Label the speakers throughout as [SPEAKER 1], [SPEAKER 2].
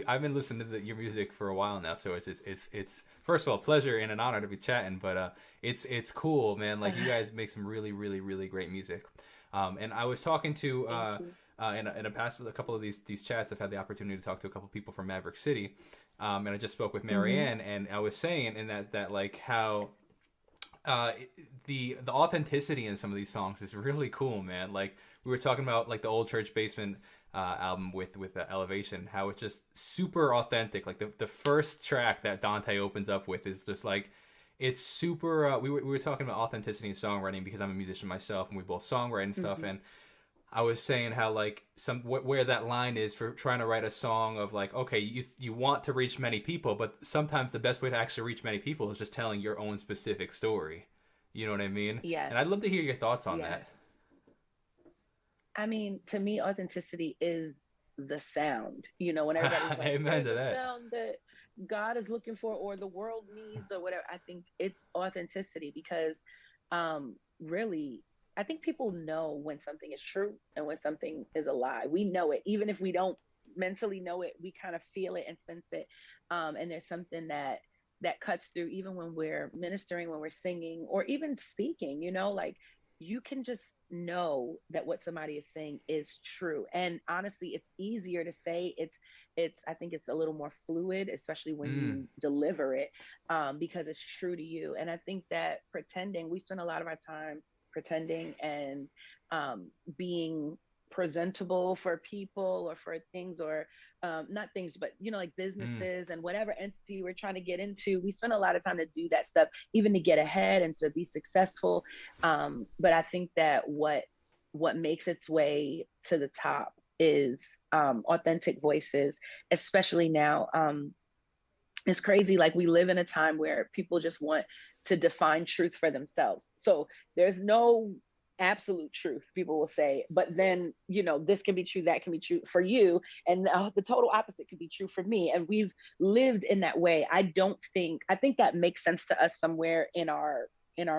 [SPEAKER 1] I've been listening to your music for a while now, so it's first of all a pleasure and an honor to be chatting. But it's cool, man. Like you guys make some really really really great music. And I was talking to
[SPEAKER 2] Thank you.
[SPEAKER 1] in a past a couple of these chats, I've had the opportunity to talk to a couple people from Maverick City, and I just spoke with
[SPEAKER 2] Mm-hmm.
[SPEAKER 1] Marianne, and I was saying in that like how uh, the authenticity in some of these songs is really cool, man. Like we were talking about like the old church basement album with Elevation, how it's just super authentic. Like the first track that Dante opens up with is just like it's super. We were talking about authenticity in songwriting because I'm a musician myself, and we both songwrite and stuff.
[SPEAKER 2] Mm-hmm.
[SPEAKER 1] And I was saying how like where that line is for trying to write a song of like, okay, you want to reach many people, but sometimes the best way to actually reach many people is just telling your own specific story. You know what I mean?
[SPEAKER 2] Yes.
[SPEAKER 1] And I'd love to hear your thoughts on
[SPEAKER 2] Yes.
[SPEAKER 1] that.
[SPEAKER 2] I mean, to me, authenticity is the sound. You know, when everybody's like,
[SPEAKER 1] Amen
[SPEAKER 2] there's
[SPEAKER 1] to
[SPEAKER 2] a
[SPEAKER 1] that.
[SPEAKER 2] sound that God is looking for or the world needs or whatever, I think it's authenticity because really, I think people know when something is true and when something is a lie. We know it. Even if we don't mentally know it, we kind of feel it and sense it. And there's something that cuts through even when we're ministering, when we're singing, or even speaking, like you can just know that what somebody is saying is true. And honestly, it's easier to say. It's I think it's a little more fluid, especially when
[SPEAKER 1] Mm,
[SPEAKER 2] you deliver it, because it's true to you. And I think that pretending, we spend a lot of our time pretending and being presentable for people or for things, or not things, but like
[SPEAKER 1] mm,
[SPEAKER 2] businesses and whatever entity we're trying to get into. We spend a lot of time to do that stuff, even to get ahead and to be successful. But I think that what makes its way to the top is authentic voices, especially now. It's crazy. Like we live in a time where people just want to define truth for themselves. So there's no absolute truth, people will say, but then this can be true, that can be true for you, and the total opposite can be true for me. And we've lived in that way. I think that makes sense to us somewhere in our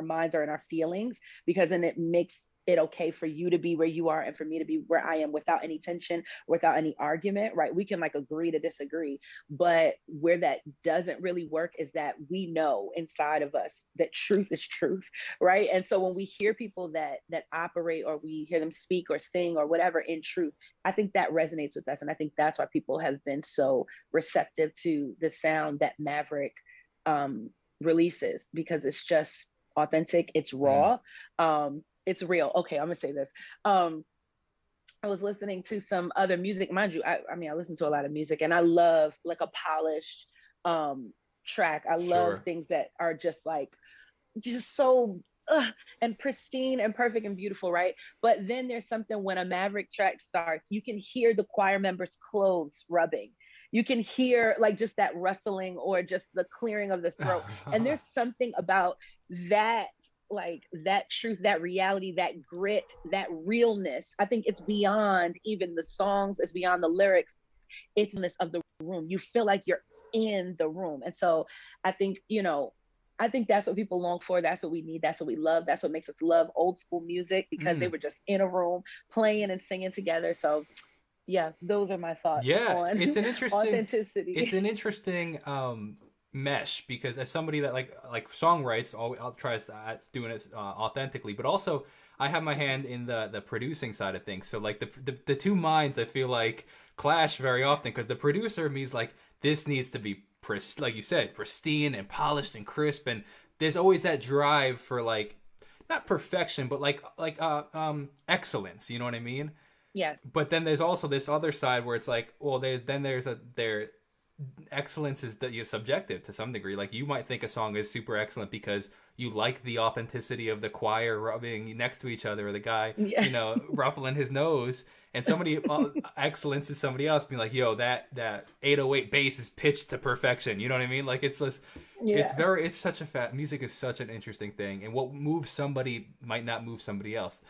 [SPEAKER 2] minds or in our feelings, because then it makes it okay for you to be where you are and for me to be where I am, without any tension, without any argument, right? We can like agree to disagree. But where that doesn't really work is that we know inside of us that truth is truth, right? And so when we hear people that operate, or we hear them speak or sing or whatever in truth, I think that resonates with us. And I think that's why people have been so receptive to the sound that Maverick um releases, because it's just authentic, it's
[SPEAKER 1] mm.
[SPEAKER 2] raw, it's real. Okay, I'm gonna say this. I was listening to some other music, mind you. I mean, I listen to a lot of music, and I love like a polished um track. I love
[SPEAKER 1] Sure.
[SPEAKER 2] things that are just like just so and pristine and perfect and beautiful, right? But then there's something when a Maverick track starts, you can hear the choir members' clothes rubbing. You can hear like just that rustling or just the clearing of the throat. And there's something about that, like that truth, that reality, that grit, that realness. I think it's beyond even the songs, it's beyond the lyrics, it's in this of the room. You feel like you're in the room. And so I think, I think that's what people long for. That's what we need. That's what we love. That's what makes us love old school music, because they
[SPEAKER 1] Mm.
[SPEAKER 2] were just in a room playing and singing together. So yeah, those are my thoughts
[SPEAKER 1] Yeah,
[SPEAKER 2] on
[SPEAKER 1] it's
[SPEAKER 2] authenticity.
[SPEAKER 1] an interesting mesh because as somebody that like songwrites, I'll try doing it authentically, but also I have my hand in the producing side of things. So like the two minds I feel like clash very often because the producer means like this needs to be like you said, pristine and polished and crisp, and there's always that drive for like not perfection, but like excellence. You know what I mean?
[SPEAKER 2] Yes.
[SPEAKER 1] But then there's also this other side where it's like, well, there excellence is that you're subjective to some degree. Like you might think a song is super excellent because you like the authenticity of the choir rubbing next to each other or the guy,
[SPEAKER 2] Yeah.
[SPEAKER 1] ruffling his nose. And somebody excellence is somebody else being like, yo, that 808 bass is pitched to perfection. You know what I mean? Like it's just,
[SPEAKER 2] Yeah.
[SPEAKER 1] it's such a music is such an interesting thing, and what moves somebody might not move somebody else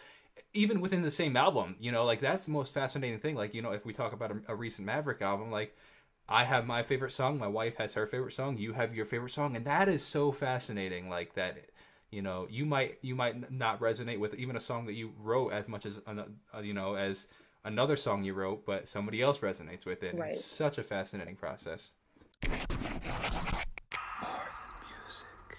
[SPEAKER 1] even within the same album, like that's the most fascinating thing. Like, if we talk about a recent Maverick album, like I have my favorite song, my wife has her favorite song, you have your favorite song, and that is so fascinating. Like that, you might not resonate with even a song that you wrote as much as as another song you wrote, but somebody else resonates with it. And
[SPEAKER 2] Right.
[SPEAKER 1] it's such a fascinating process.